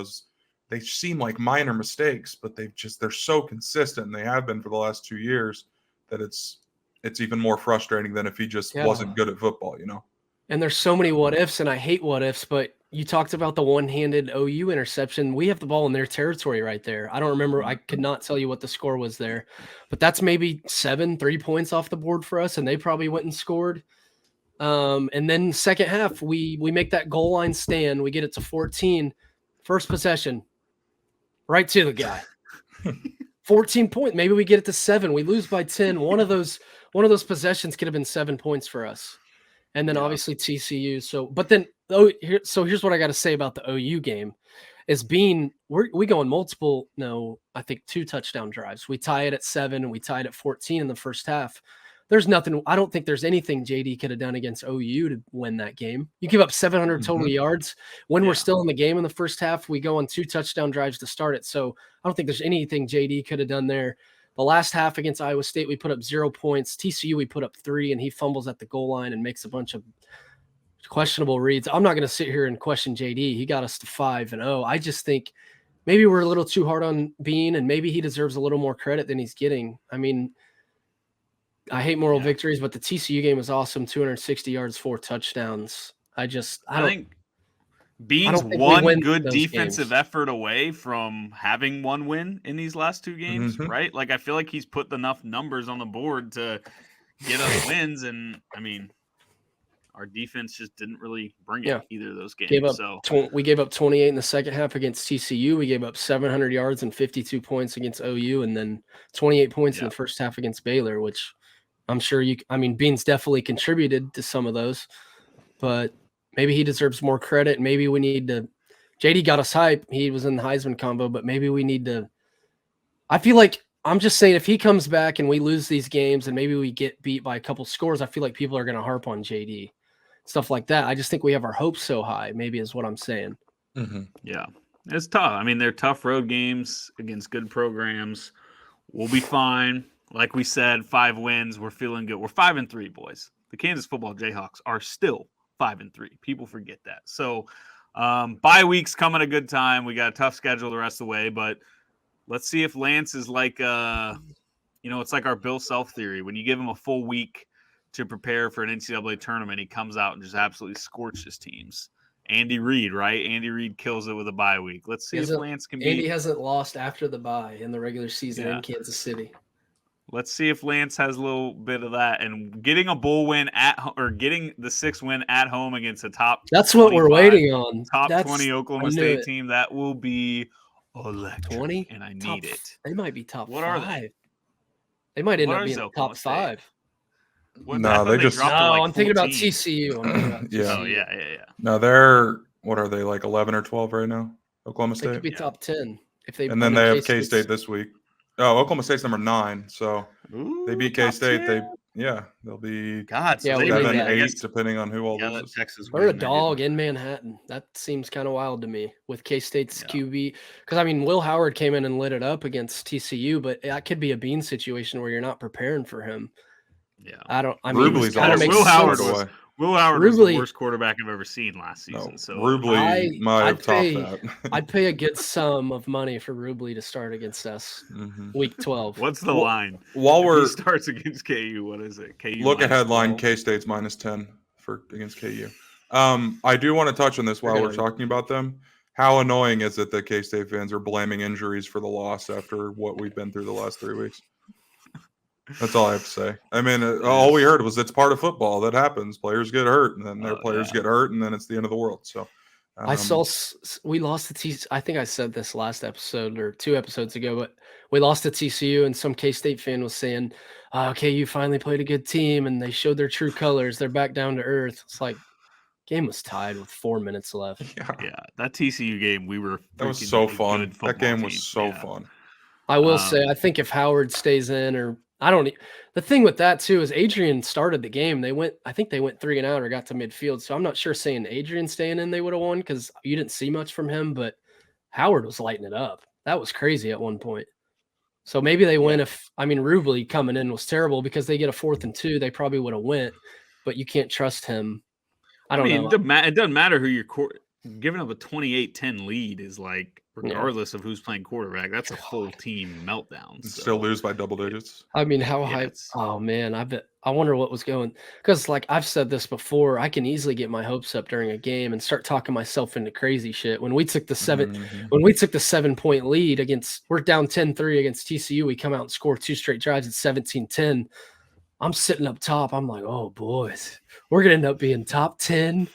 they seem like minor mistakes, but they're so consistent, and they have been for the last 2 years that it's even more frustrating than if he just wasn't good at football, you know? And there's so many what ifs, and I hate what ifs, but you talked about the one-handed OU interception. We have the ball in their territory right there. I don't remember. I could not tell you what the score was there, but that's maybe 3 points off the board for us, and they probably went and scored. And then second half, we make that goal line stand. We get it to 14. First possession, right to the guy. 14 points. Maybe we get it to 7. We lose by 10. One of those possessions could have been 7 points for us. And then obviously TCU. Here's what I got to say about the OU game is we go on multiple, I think 2 touchdown drives. We tie it at 7 and we tied at 14 in the first half. There's nothing. I don't think there's anything JD could have done against OU to win that game. You give up 700 total yards when we're still in the game in the first half. We go on 2 touchdown drives to start it. So I don't think there's anything JD could have done there. The last half against Iowa State, we put up 0 points. TCU, we put up 3, and he fumbles at the goal line and makes a bunch of questionable reads. I'm not going to sit here and question JD. He got us to 5-0. I just think maybe we're a little too hard on Bean, and maybe he deserves a little more credit than he's getting. I mean, I hate moral victories, but the TCU game was awesome. 260 yards, 4 touchdowns. I think Bean's one good defensive effort away from having one win in these last 2 games, right? Like, I feel like he's put enough numbers on the board to get us wins. And, I mean, our defense just didn't really bring it either of those games. We gave up 28 in the second half against TCU. We gave up 700 yards and 52 points against OU, and then 28 points in the first half against Baylor, which I'm sure Bean's definitely contributed to some of those, but maybe he deserves more credit. Maybe we need to – JD got us hype. He was in the Heisman combo, but maybe we need to – I feel like I'm just saying if he comes back and we lose these games and maybe we get beat by a couple scores, I feel like people are going to harp on JD, stuff like that. I just think we have our hopes so high, maybe is what I'm saying. Yeah, it's tough. I mean, they're tough road games against good programs. We'll be fine. Like we said, 5 wins. We're feeling good. We're 5-3, boys. The Kansas football Jayhawks are still 5-3. People forget that. So bye week's coming a good time. We got a tough schedule the rest of the way, but let's see if Lance is like, it's like our Bill Self theory. When you give him a full week to prepare for an NCAA tournament, he comes out and just absolutely scorches teams. Andy Reid, right? Andy Reid kills it with a bye week. Let's see if Lance can Andy hasn't lost after the bye in the regular season in Kansas City. Let's see if Lance has a little bit of that, and getting a bowl win or getting the 6th win at home against a top. That's what we're waiting on. Top 20 Oklahoma State team. That will be electric. 20, and I need it. They might be top 5. What are they? They might end up being top 5. No, they just. No, I'm thinking about TCU. Yeah. No, they're what are they like 11 or 12 right now? Oklahoma State. They could be top 10 if they. And then they have K-State this week. Oh, Oklahoma State's number 9, so they beat K-State. They'll be 7, 8, depending on who all loses. Texas. We're a dog in Manhattan. That seems kind of wild to me with K-State's QB. Because I mean, Will Howard came in and lit it up against TCU, but that could be a bean situation where you're not preparing for him. Yeah, Rubley's Will Howard was the worst quarterback I've ever seen last season. No, so Rubley might have topped that. I'd pay a good sum of money for Rubley to start against us week 12. What's the line? While he starts against KU, what is it? KU. Look ahead line. K-State's -10 against KU. I do want to touch on this while we're talking about them. How annoying is it that K-State fans are blaming injuries for the loss after what we've been through the last 3 weeks? That's all I have to say. I mean, all we heard was it's part of football that happens. Players get hurt, and then their players get hurt, and then it's the end of the world. So I saw we lost to TCU. I think I said this last episode or 2 episodes ago, but we lost to TCU, and some K-State fan was saying, KU finally played a good team, and they showed their true colors. They're back down to earth. It's like game was tied with 4 minutes left. Yeah, that TCU game, that was so fun. That game was so fun. I will say, I think if Howard stays in, or the thing with that too is Adrian started the game. I think they went 3 and out or got to midfield. So I'm not sure saying Adrian staying in, they would have won because you didn't see much from him, but Howard was lighting it up. That was crazy at one point. So maybe they win Rubley coming in was terrible because they get a 4th and 2. They probably would have went, but you can't trust him. I don't know. It doesn't matter who you're giving up a 28-10 lead is like, regardless of who's playing quarterback, that's a full team meltdown. So. Still lose by double digits. I mean, how high? Oh man, I wonder what was going. Because like I've said this before, I can easily get my hopes up during a game and start talking myself into crazy shit. When we took the 7-point lead we're down 10-3 against TCU, we come out and score 2 straight drives at 17-10. I'm sitting up top. I'm like, oh boys, we're gonna end up being top 10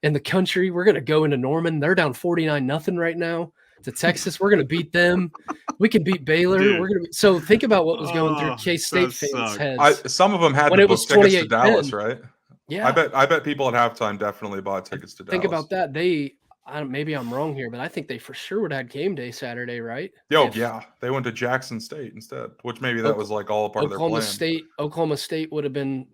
in the country. We're gonna go into Norman. They're down 49-0 right now. To Texas, we're going to beat them. We can beat Baylor. Dude. So think about what was going through K-State fans' heads. Some of them had to book tickets to Dallas, right? Yeah, I bet people at halftime definitely bought tickets to Dallas. Think about that. Maybe I'm wrong here, but I think they for sure would have had game day Saturday, right? Yeah, they went to Jackson State instead, which maybe that was like all a part of their plan. Oklahoma State would have been.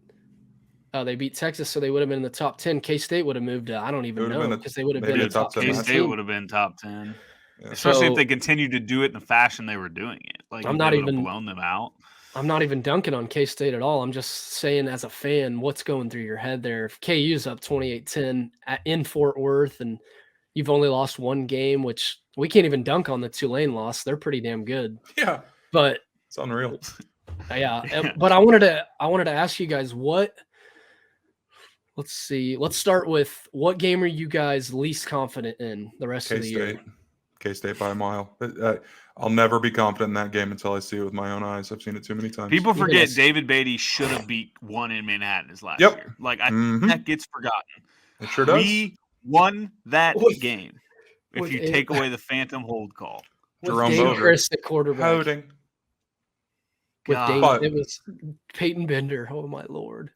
They beat Texas, so they would have been in the top 10. K-State would have moved. I don't even know because they would have been in the top 10. K-State would have been top 10. Yeah. Especially if they continued to do it in the fashion they were doing it. Like I'm not even blown them out. I'm not even dunking on K-State at all. I'm just saying as a fan, what's going through your head there? If KU's up 28-10 in Fort Worth and you've only lost 1 game, which we can't even dunk on the Tulane loss. They're pretty damn good. Yeah. But it's unreal. Yeah. But I wanted to ask you guys let's see. Let's start with what game are you guys least confident in the rest of the year? K-State by a mile. I'll never be confident in that game until I see it with my own eyes. I've seen it too many times. People forget David Beatty should have beat one in Manhattan his last year. Like that gets forgotten. It sure does. We won that game. If you take away the phantom hold call, Jerome Chris at quarterback. Holding. It was Peyton Bender. Oh my lord.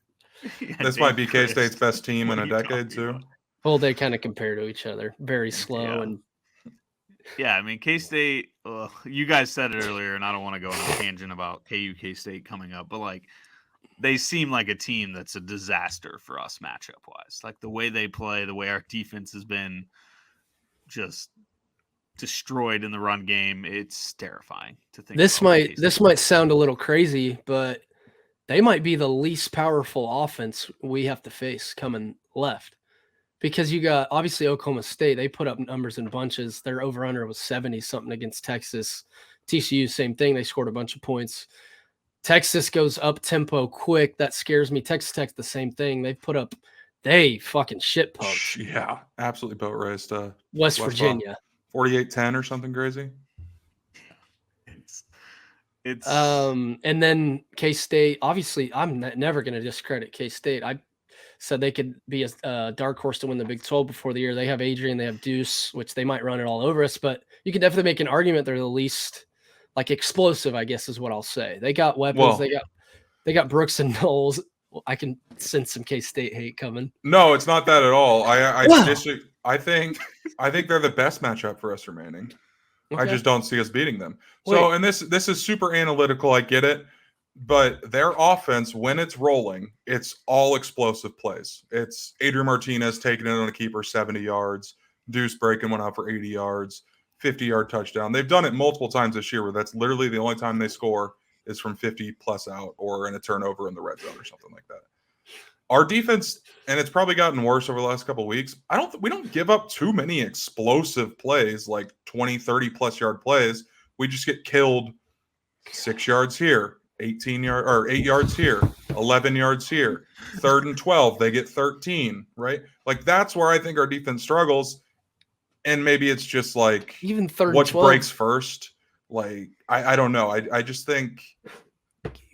This might be K-State's best team in a decade too. Well, they kind of compare to each other. Very slow and. Yeah, I mean, K-State, you guys said it earlier, and I don't want to go on a tangent about KU K-State coming up, but, like, they seem like a team that's a disaster for us matchup-wise. Like, the way they play, the way our defense has been just destroyed in the run game, it's terrifying to think this might sound a little crazy, but they might be the least powerful offense we have to face coming left. Because you got, obviously, Oklahoma State, they put up numbers in bunches. Their over-under was 70-something against Texas. TCU, same thing. They scored a bunch of points. Texas goes up-tempo quick. That scares me. Texas Tech, the same thing. They've put up They fucking shit pumped Yeah, absolutely boat raced. West Virginia. 48-10 or something crazy. It's and then K-State, obviously I'm never going to discredit K-State. I said they could be a dark horse to win the Big 12 before the year. They have Adrian, they have Deuce, which they might run it all over us, but you can definitely make an argument they're the least like explosive, I guess is what I'll say. They got weapons. Well, they got Brooks and Knowles. I can sense some K-State hate coming. No, it's not that at all. I think they're the best matchup for us remaining. Okay. I just don't see us beating them. So, and this is super analytical. I get it, but their offense, when it's rolling, it's all explosive plays. It's Adrian Martinez taking it on a keeper 70 yards, Deuce breaking one out for 80 yards, 50-yard touchdown. They've done it multiple times this year where that's literally the only time they score is from 50 plus out or in a turnover in the red zone or something like that. Our defense, and it's probably gotten worse over the last couple of weeks. We don't give up too many explosive plays, like 20, 30 plus yard plays. We just get killed 6 yards here, 8 yards here, 11 yards here, 3rd and 12, they get 13, right? Like that's where I think our defense struggles. And maybe it's just like even 3rd what and 12 breaks first. Like I don't know. I just think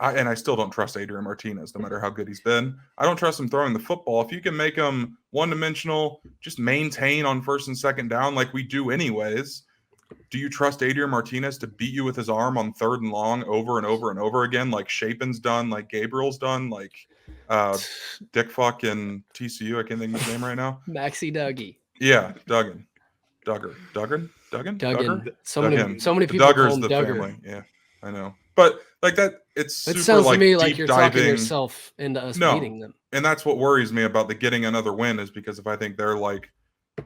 I still don't trust Adrian Martinez, no matter how good he's been. I don't trust him throwing the football. If you can make him one-dimensional, just maintain on 1st and 2nd down like we do anyways, do you trust Adrian Martinez to beat you with his arm on 3rd and long over and over and over again like Shapen's done, like Gabriel's done, like Dick Fuck and TCU? I can't think of his name right now. Maxie Dougie. Yeah, Duggan. So many people Duggar's call him the Duggar. Family. Yeah, I know. But like that, it sounds like to me like you're diving. talking yourself into us beating them. And that's what worries me about the getting another win is because if I think they're like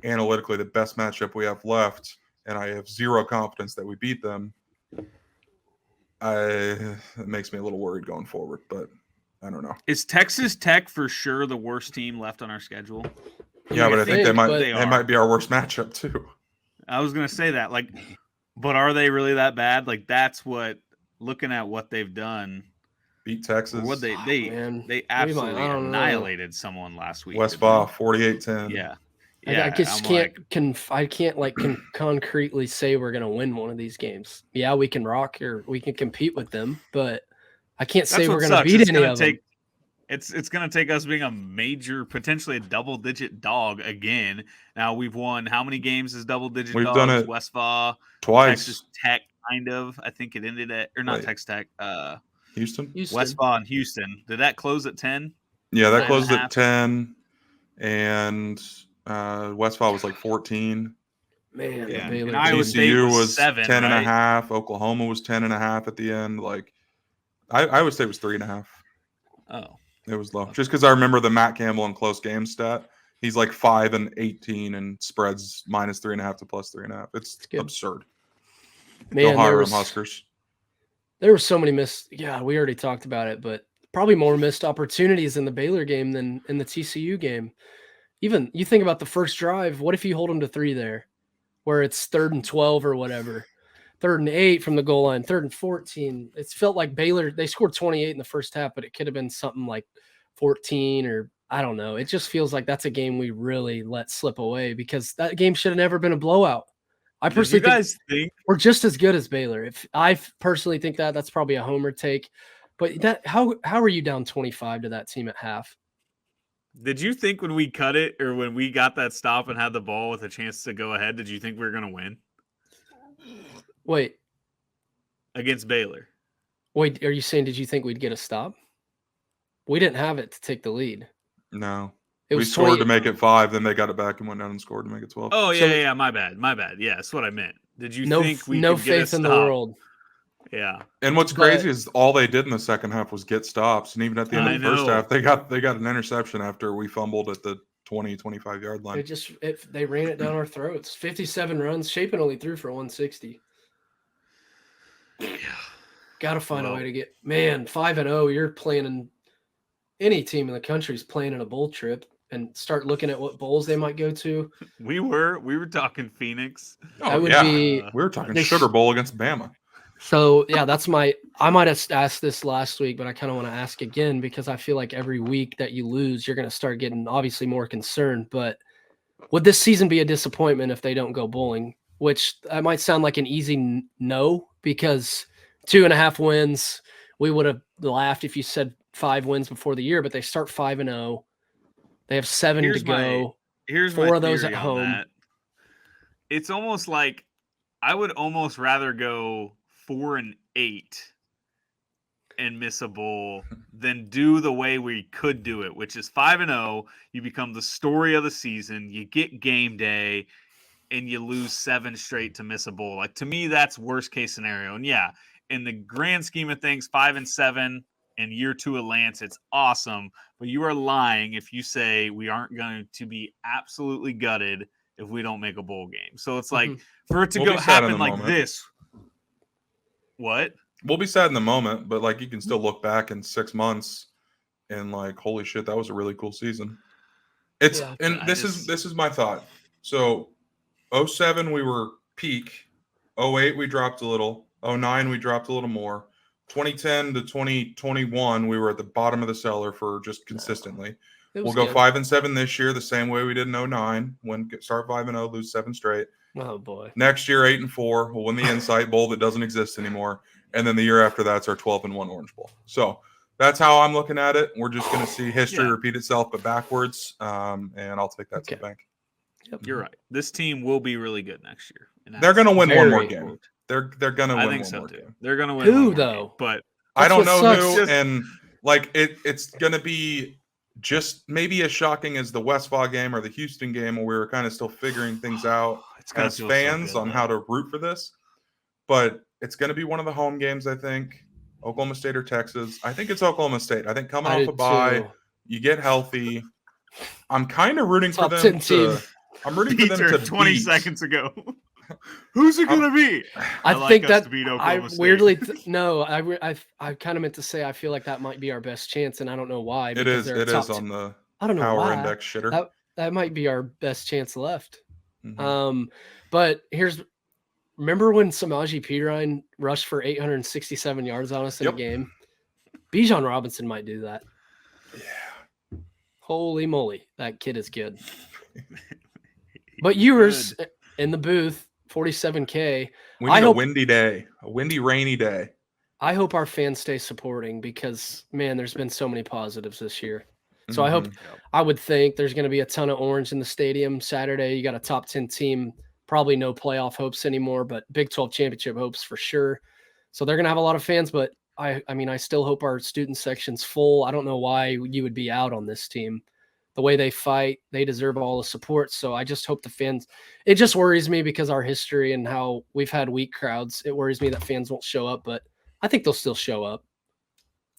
analytically the best matchup we have left, and I have zero confidence that we beat them, it makes me a little worried going forward. But I don't know. Is Texas Tech for sure the worst team left on our schedule? Yeah, but I think they might be our worst matchup too. I was gonna say that, like, but are they really that bad? Like, that's what. Looking at what they've done, beat Texas. What they absolutely annihilated someone last week. West Baugh 48-10. Yeah. I just can't concretely say we're gonna win one of these games. Yeah, we can rock or we can compete with them, but I can't say we're gonna beat any of them. It's going to take us being a major, potentially a double-digit dog again. Now, we've won how many games as double-digit dogs? We've done it West Baugh, twice. Texas Tech, kind of. I think it ended at – or not Texas Tech. Houston? West Baugh and Houston. Did that close at 10? Yeah, that closed at 10. And West Baugh was like 14. Man, yeah. Baylor Iowa State was 7, 10 and right? a half. Oklahoma was 10 and a half at the end. Like, Iowa State was 3.5. Oh. It was low. Just because I remember the Matt Campbell in close game stat. He's like 5-18 and spreads -3.5 to +3.5. It's absurd. Man, Huskers. There were so many missed. Yeah, we already talked about it, but probably more missed opportunities in the Baylor game than in the TCU game. Even you think about the first drive. What if you hold them to 3 there, where it's 3rd and 12 or whatever, 3rd and 8 from the goal line, 3rd and 14. It's felt like Baylor. They scored 28 in the first half, but it could have been something like 14 or I don't know. It just feels like that's a game we really let slip away because that game should have never been a blowout. I personally think we're just as good as Baylor. If I personally think that's probably a homer take, but how are you down 25 to that team at half? Did you think when we cut it or when we got that stop and had the ball with a chance to go ahead, did you think we were going to win? Wait. Against Baylor. Wait, are you saying did you think we'd get a stop? We didn't have it to take the lead. No. We scored to make it 5, then they got it back and went down and scored to make it 12. Oh, yeah, my bad. Yeah, that's what I meant. Did you think we no could get a faith stop? in the world? Yeah. And what's crazy is all they did in the second half was get stops. And even at the end of the first half, they got an interception after we fumbled at the 20, 25-yard line. They ran it down our throats. 57 runs. Shapen only threw for 160. Yeah. Got to find a way to get – man, 5-0, you're playing in – any team in the country is playing in a bowl trip and start looking at what bowls they might go to. We were talking Phoenix. We were talking Sugar Bowl against Bama. So, yeah, that's my I might have asked this last week, but I kind of want to ask again because I feel like every week that you lose, you're going to start getting obviously more concerned. But would this season be a disappointment if they don't go bowling? Which that might sound like an easy no, because 2.5 wins, we would have laughed if you said 5 wins before the year, but they start 5-0. They have 7 to go. Here's 4 my of those at theory on home. that. It's almost like I would almost rather go 4-8 and miss a bowl than do the way we could do it, which is 5-0. You become the story of the season. You get game day, and you lose 7 straight to miss a bowl. Like, to me, that's worst case scenario. And yeah, in the grand scheme of things, 5-7 in year 2 of Lance, it's awesome. But you are lying if you say we aren't going to be absolutely gutted if we don't make a bowl game. So it's like for it to go happen like this. What? We'll be sad in the moment, but like you can still look back in 6 months and like, holy shit, that was a really cool season. This is my thought. So 07 we were peak, 08 we dropped a little, 09 we dropped a little more, 2010 to 2021 we were at the bottom of the cellar for just consistently. We'll go 5-7 this year, the same way we did in 09. Start 5-0, lose 7 straight. Oh boy! Next year 8-4, we'll win the Insight Bowl that doesn't exist anymore, and then the year after that's our 12-1 Orange Bowl. So that's how I'm looking at it. We're just going to see history repeat itself, but backwards, and I'll take that to the bank. Yep. You're right. This team will be really good next year. They're going to win one more game. They're going to win one more game. They're going to win. Who though? But I don't know who, and like it's going to be just maybe as shocking as the Westfall game or the Houston game, where we were kind of still figuring things out as fans on how to root for this. But it's going to be one of the home games, I think. Oklahoma State or Texas. I think it's Oklahoma State. I think coming off a bye, you get healthy. I'm kind of rooting for them to. I'm rooting for them to 20 seconds ago. Who's it going to be? I think that I weirdly I kind of meant to say I feel like that might be our best chance, and I don't know why. It is on the power index shitter. That might be our best chance left. But remember when Samaje Perine rushed for 867 yards on us in a game? Bijan Robinson might do that. Yeah. Holy moly, that kid is good. But you were in the booth, 47K. We need a windy day, a windy, rainy day. I hope our fans stay supporting because, man, there's been so many positives this year. So I would think there's going to be a ton of orange in the stadium Saturday. You got a top 10 team, probably no playoff hopes anymore, but Big 12 championship hopes for sure. So they're going to have a lot of fans, but I still hope our student section's full. I don't know why you would be out on this team. The way they fight, they deserve all the support. So I just hope the fans, it just worries me because our history and how we've had weak crowds. It worries me that fans won't show up, but I think they'll still show up.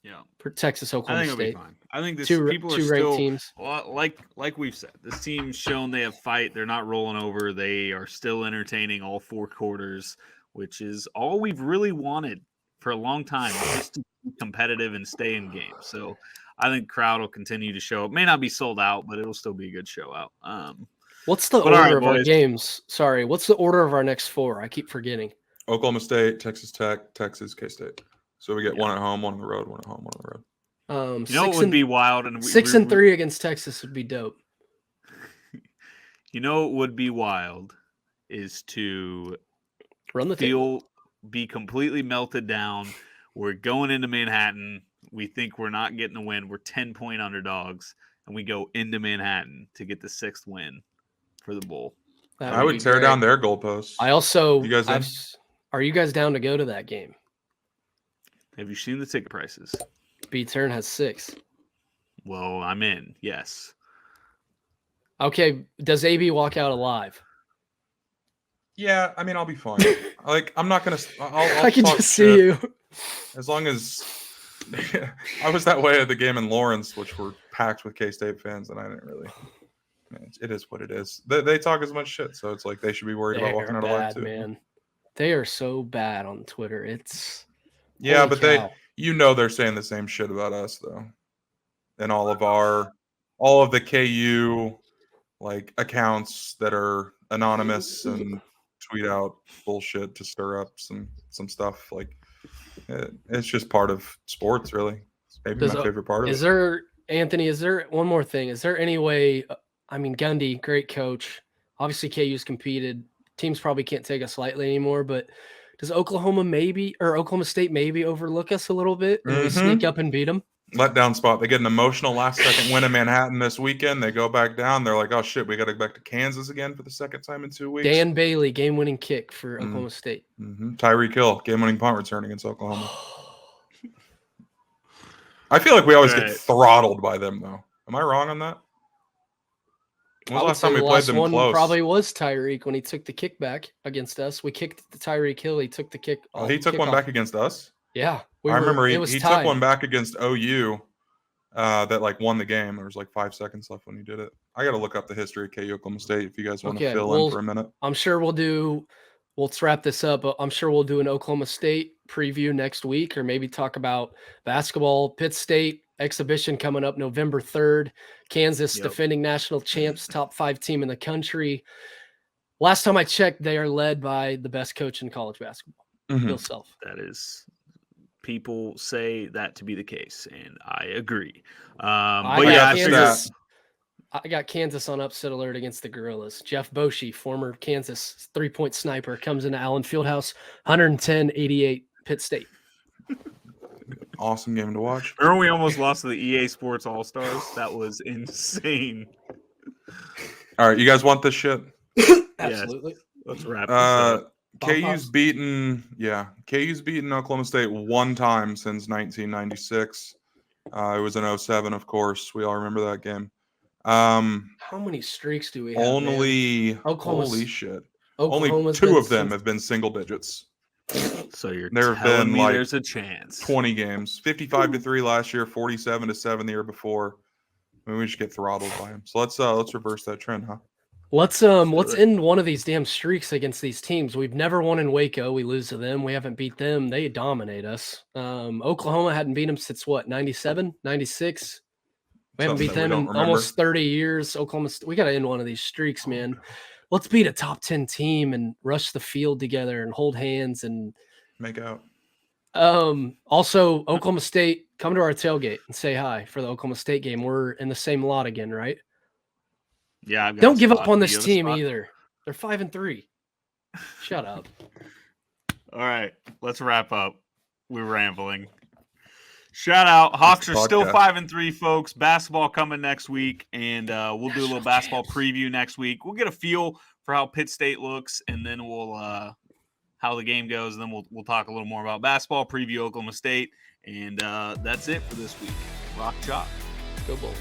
Yeah. For Texas, Oklahoma State. I think it'll be fine. I think people are two still teams. Like we've said, this team's shown they have fight. They're not rolling over. They are still entertaining all 4 quarters, which is all we've really wanted for a long time, just to be competitive and stay in games. So I think crowd will continue to show up. May not be sold out, but it'll still be a good show out. What's the order of our games? Sorry, what's the order of our next 4? I keep forgetting. Oklahoma State, Texas Tech, Texas, K-State. So we get 1 at home, 1 on the road, 1 at home, 1 on the road. It would be wild. And 6-3 against Texas would be dope. What would be wild is to run the table. Be completely melted down. We're going into Manhattan. We think we're not getting the win. We're 10-point underdogs, and we go into Manhattan to get the 6th win for the bowl. I would tear down their goalposts. I also, are you guys down to go to that game? Have you seen the ticket prices? B-Turn has 6. Well, I'm in. Yes. Okay. Does AB walk out alive? Yeah, I mean, I'll be fine. I'm not gonna. I can just see you. As long as I was that way at the game in Lawrence, which were packed with K-State fans, and I didn't really. It is what it is. They talk as much shit, so it's like they should be worried about walking out alive too. Man, they are so bad on Twitter. It's but they're saying the same shit about us though, and all of the KU accounts that are anonymous and tweet out bullshit to stir up some stuff. It's just part of sports, really. It's maybe my favorite part of it. Anthony, is there one more thing? Is there any way, Gundy, great coach. Obviously, KU's competed. Teams probably can't take us lightly anymore, but does Oklahoma State maybe overlook us a little bit and we sneak up and beat them? Letdown spot. They get an emotional last-second win in Manhattan this weekend. They go back down. They're like, oh, shit, we got to go back to Kansas again for the second time in 2 weeks. Dan Bailey, game-winning kick for Oklahoma State. Tyreek Hill, game-winning punt return against Oklahoma. I feel like we always get throttled by them, though. Am I wrong on that? When was the last time we played them close? Probably was Tyreek when he took the kickback against us. We kicked the Tyreek Hill. He took the kick. Oh, he took one back against us? Yeah. I remember he took one back against OU that won the game. There was 5 seconds left when he did it. I got to look up the history of KU Oklahoma State if you guys want to fill in for a minute. I'm sure let's wrap this up. I'm sure we'll do an Oklahoma State preview next week, or maybe talk about basketball. Pitt State exhibition coming up November 3rd. Kansas, defending national champs, top 5 team in the country. Last time I checked, they are led by the best coach in college basketball, Bill Self. That is, people say that to be the case, and I agree. I got Kansas on upset alert against the Gorillas. Jeff Boschee, former Kansas 3-point sniper, comes into Allen Fieldhouse, 110-88 Pitt State. Awesome game to watch. Remember we almost lost to the EA Sports All-Stars? That was insane. All right, you guys want this shit? Absolutely. Yes. Let's wrap this up. KU's beaten Oklahoma State one time since 1996. It was in 07, of course. We all remember that game. How many streaks do we have? Holy shit. Only 2 of them have been single digits. So there have been there's a chance. 20 games. 55-3 last year, 47-7 the year before. I mean, we just get throttled by them. So let's reverse that trend, huh? Let's end one of these damn streaks against these teams. We've never won in Waco. We lose to them. We haven't beat them. They dominate us. Oklahoma hadn't beat them since 97, 96. We haven't beat them in almost 30 years. Oklahoma, we got to end one of these streaks, man. Let's beat a top 10 team and rush the field together and hold hands and make out. Also, Oklahoma State, come to our tailgate and say hi for the Oklahoma State game. We're in the same lot again, right? Yeah. Don't give up on this team either. They're 5-3. Shut up. All right, let's wrap up. We're rambling. Shout out. Hawks are still 5-3, folks. Basketball coming next week, and we'll do a little basketball preview next week. We'll get a feel for how Pitt State looks, and then we'll how the game goes, and then we'll talk a little more about basketball, preview Oklahoma State, and that's it for this week. Rock Chalk. Go Bulls.